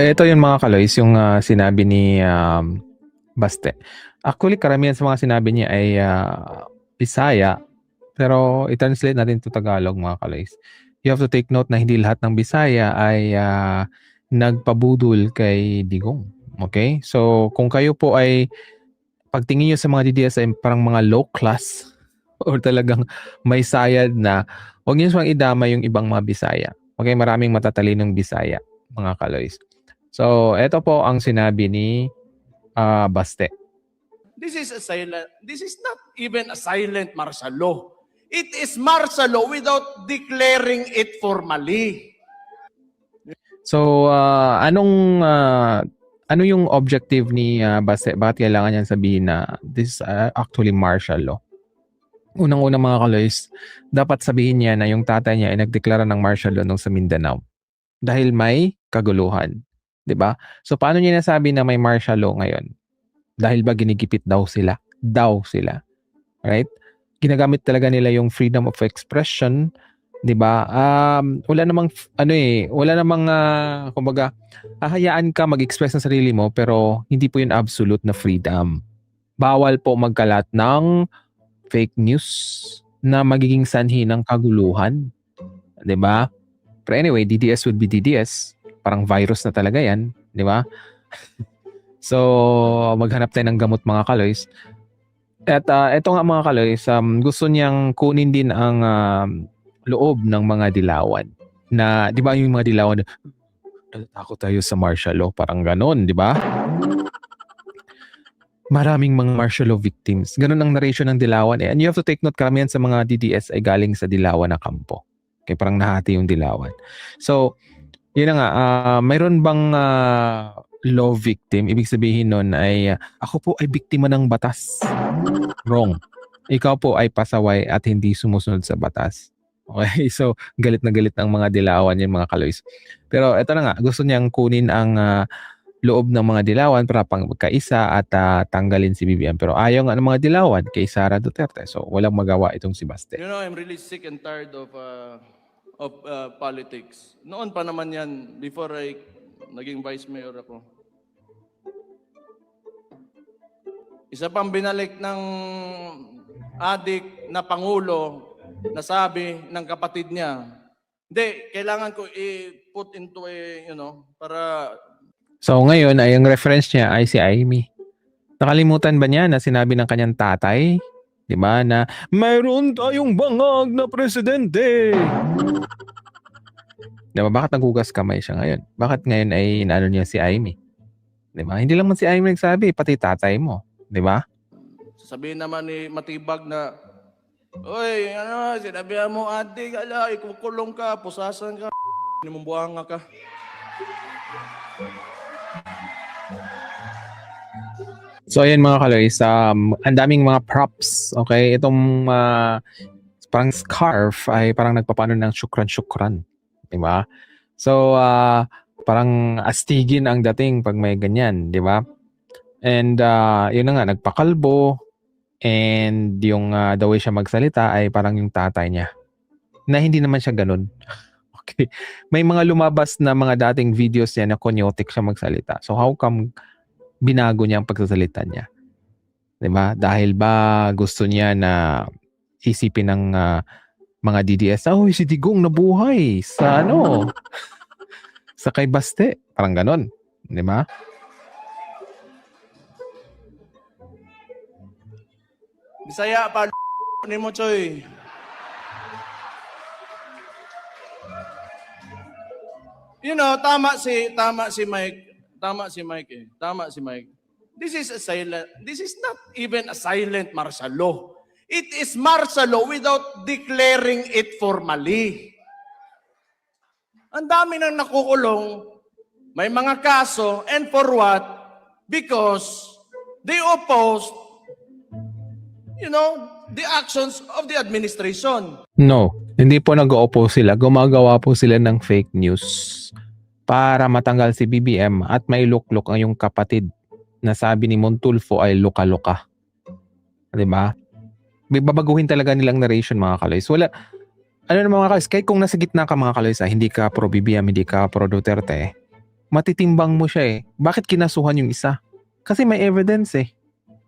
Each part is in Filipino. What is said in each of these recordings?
Ito yung mga kaloys, yung sinabi ni Baste. Actually, karamihan sa mga sinabi niya ay Bisaya, pero i-translate natin to Tagalog mga kaloys. You have to take note na hindi lahat ng Bisaya ay nagpabudol kay Digong. Okay? So, kung kayo po ay pagtingin nyo sa mga DDS ay parang mga low class or talagang may sayad na, huwag nyo siyang idama yung ibang mga Bisaya. Okay? Maraming matatalinong Bisaya, mga kaloys. So, ito po ang sinabi ni Baste. This is not even a silent martial law. It is martial law without declaring it formally. So, ano yung objective ni Baste? Bakit kailangan niyang sabihin na this is actually martial law? Unang-unang mga kaloys, dapat sabihin niya na yung tatay niya ay nagdeklara ng martial law nung sa Mindanao dahil may kaguluhan. 'Di ba? So paano niya nasabi na may martial law ngayon? Dahil ba ginigipit daw sila? Daw sila. Right? Ginagamit talaga nila yung freedom of expression, 'di ba? Wala namang wala namang kumbaga, hahayaan ka mag-express ng sarili mo pero hindi po 'yun absolute na freedom. Bawal po magkalat ng fake news na magiging sanhi ng kaguluhan, 'di ba? Pero anyway, DDS would be DDS. Parang virus na talaga 'yan, 'di ba? So, maghanap tayo ng gamot mga kaloys. At ito nga mga kaloys, gusto niyang kunin din ang loob ng mga dilawan. Na, di ba yung mga dilawan, natatakot tayo sa martial law, parang ganon, di ba? Maraming mga martial law victims. Ganon ang narration ng dilawan. And you have to take note, karamihan sa mga DDS ay galing sa dilawan na kampo. Okay, parang nahati yung dilawan. So, yun na nga, mayroon bang law victim? Ibig sabihin nun ay, ako po ay biktima ng batas. Wrong. Ikaw po ay pasaway at hindi sumusunod sa batas. Okay, so galit na galit ang mga dilawan yung mga kaloys. Pero eto na nga, gusto niyang kunin ang loob ng mga dilawan para pangkaisa at tanggalin si BBM. Pero ayaw nga ng mga dilawan kay Sara Duterte. So walang magawa itong si Baste. You know, I'm really sick and tired of politics. Noon pa naman yan, before I naging vice mayor ako. Isa pang binalik ng adik na pangulo na sabi ng kapatid niya, hindi, kailangan ko i-put into para... So ngayon ay ang reference niya ay si Amy. Nakalimutan ba niya na sinabi ng kanyang tatay? Di ba? Na mayroon tayong bangag na presidente. Di ba? Bakit nagugas kamay siya ngayon? Bakit ngayon ay inaano niya si Amy? Di ba? Hindi lang man si Amy nagsabi, pati tatay mo. Di ba? Sabihin naman ni Matibag na, oy, sinabihan mo adik, ikukulong ka, pusasan ka, nimumbuanga ka. So ayan mga kaloys, ang daming mga props, okay? Itong parang scarf ay parang nagpapano ng syukran-syukran, di ba? So parang astigin ang dating pag may ganyan, di ba? And yun na nga, nagpakalbo, and yung the way siya magsalita ay parang yung tatay niya. Na hindi naman siya ganun. Okay. May mga lumabas na mga dating videos niya na konyotic siya magsalita. So how come binago niya ang pagsasalita niya? 'Di ba? Dahil ba gusto niya na isipin ng mga DDS, "Oh, si Digong nabuhay sa sa kay Baste." Parang ganon, 'di ba? Bisaya pa ni mo, Choy. You know, tama si Mike. Tama si Mike. This is not even a silent martial law. It is martial law without declaring it formally. Ang dami nang nakukulong, may mga kaso, and for what? Because they opposed, the actions of the administration. No, hindi po nag-o-oppose sila. Gumagawa po sila ng fake news para matanggal si BBM at may luklok ang yung kapatid na sabi ni Montulfo ay luka-luka. 'Di ba? Babaguhin talaga nilang narration mga kaloys. Wala, mga kaloys, kahit kung nasa gitna ka mga kaloys, hindi ka pro BBM, hindi ka pro Duterte, matitimbang mo siya eh. Bakit kinasuhan yung isa? Kasi may evidence eh.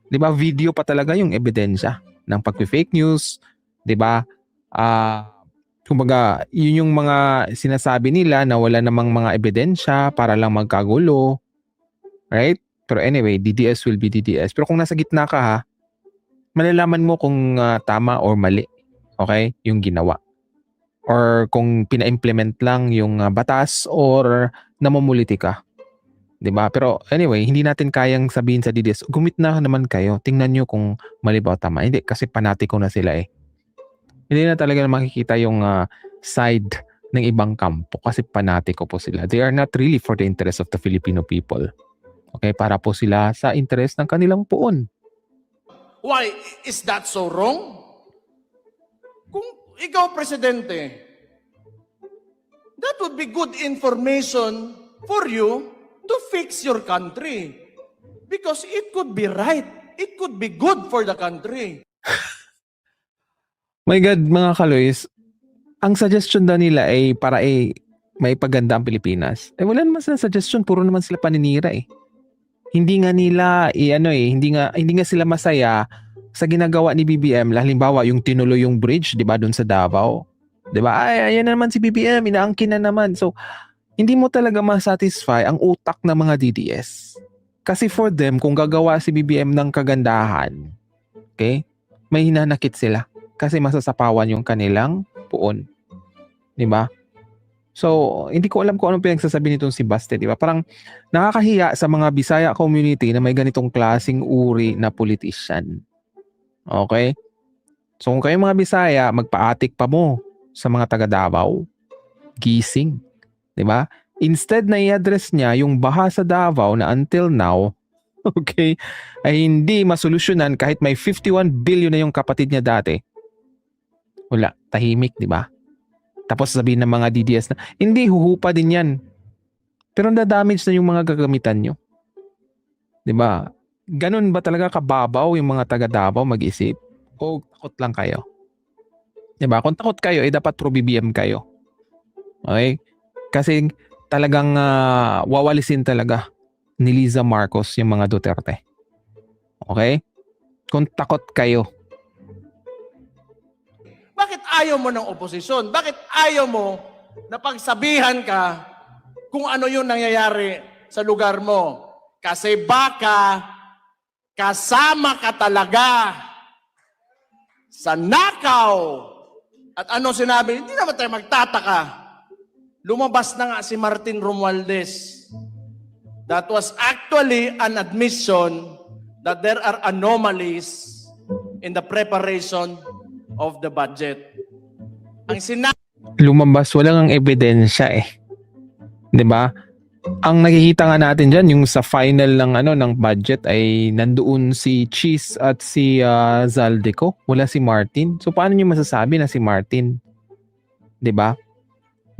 'Di ba? Video pa talaga yung ebidensya ng pag-fake news, 'di ba? Kumbaga, yun yung mga sinasabi nila na wala namang mga ebidensya para lang magkagulo, right? Pero anyway, DDS will be DDS. Pero kung nasa gitna ka ha, malalaman mo kung tama or mali, okay? Yung ginawa. Or kung pina-implement lang yung batas or namumuliti ka. 'Di ba? Pero anyway, hindi natin kayang sabihin sa DDS, gumit na naman kayo. Tingnan nyo kung mali ba o tama. Hindi, kasi panatiko na sila eh. Hindi na talaga makikita yung side ng ibang kampo kasi panatiko po sila. They are not really for the interest of the Filipino people. Okay, para po sila sa interest ng kanilang puon. Why is that so wrong? Kung ikaw presidente, that would be good information for you to fix your country. Because it could be right. It could be good for the country. My God, mga kaloys, ang suggestion daw nila ay para may paganda ang Pilipinas. Wala naman sila suggestion, puro naman sila paninira eh. Hindi nga nila hindi nga sila masaya sa ginagawa ni BBM. Halimbawa, yung tinuloy yung bridge, 'di ba, doon sa Davao. 'Di ba? Ay, ayan na naman si BBM, inaangkin na naman. So, hindi mo talaga ma-satisfy ang utak ng mga DDS. Kasi for them, kung gagawa si BBM ng kagandahan, okay, may hinanakit sila. Kasi masasapawan yung kanilang puon. 'Di ba? So, hindi ko alam kung anong pinagsasabi nitong si Baste, 'di ba? Parang nakakahiya sa mga Bisaya community na may ganitong klaseng uri na politician. Okay? So, kung kayo mga Bisaya, magpaatik pa mo sa mga taga Davao. Gising. 'Di ba? Instead na i-address niya yung baha sa Davao na until now, okay, ay hindi masolusyonan kahit may 51 billion na yung kapatid niya dati. Wala, tahimik, 'di ba? Tapos sabihin ng mga DDS na, hindi, huhupa din yan. Pero na-damage na yung mga gagamitan nyo. 'Di ba? Ganun ba talaga kababaw yung mga taga Davao mag-isip? O takot lang kayo? 'Di ba? Kung takot kayo, dapat pro-BBM kayo. Okay? Kasi talagang wawalisin talaga ni Liza Marcos yung mga Duterte. Okay? Kung takot kayo. Bakit ayaw mo ng oposisyon? Bakit ayaw mo na pagsabihan ka kung ano yung nangyayari sa lugar mo? Kasi baka kasama ka talaga sa nakaw. At ano sinabi? Hindi naman tayo magtataka. Lumabas na nga si Martin Romualdez. That was actually an admission that there are anomalies in the preparation of the budget. Ang Lumabas, walang ang ebidensya eh. 'Di ba? Ang nakikita nga natin diyan yung sa final ng budget ay nandoon si Cheese at si Zaldico, wala si Martin. So paano niyo masasabi na si Martin? 'Di ba?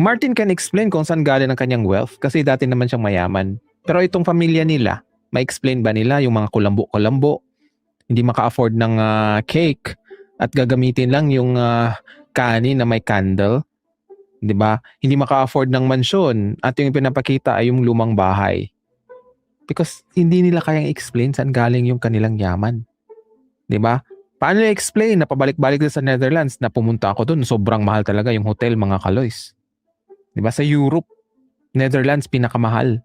Martin can explain kung saan galing ang kanyang wealth kasi dati naman siyang mayaman. Pero itong pamilya nila, ma-explain ba nila yung mga kulambo-kulambo, hindi maka-afford ng cake at gagamitin lang yung kanin na may candle, 'di ba? Hindi maka-afford ng mansyon at yung pinapakita ay yung lumang bahay. Because hindi nila kayang explain saan galing yung kanilang yaman. 'Di ba? Paano i-explain na pabalik-balik din sa Netherlands na pumunta ako doon, sobrang mahal talaga yung hotel, mga kaloys. 'Di ba? Sa Europe, Netherlands pinakamahal.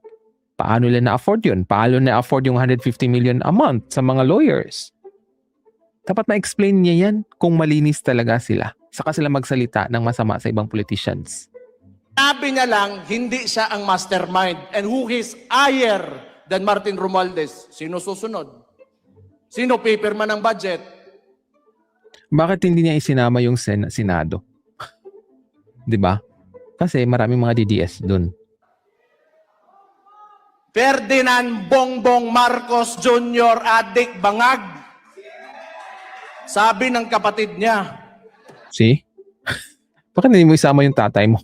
Paano nila na-afford yun? Paano na-afford yung 150 million a month sa mga lawyers? Dapat ma-explain niya yan kung malinis talaga sila. Saka sila magsalita ng masama sa ibang politicians. Sabi niya lang, hindi siya ang mastermind. And who is higher than Martin Romualdez? Sino susunod? Sino paperman ng budget? Bakit hindi niya isinama yung Senado? 'Di ba? Kasi maraming mga DDS dun. Ferdinand Bongbong Marcos Jr. Adik Bangag. Sabi ng kapatid niya. See? Bakit hindi mo isama yung tatay mo?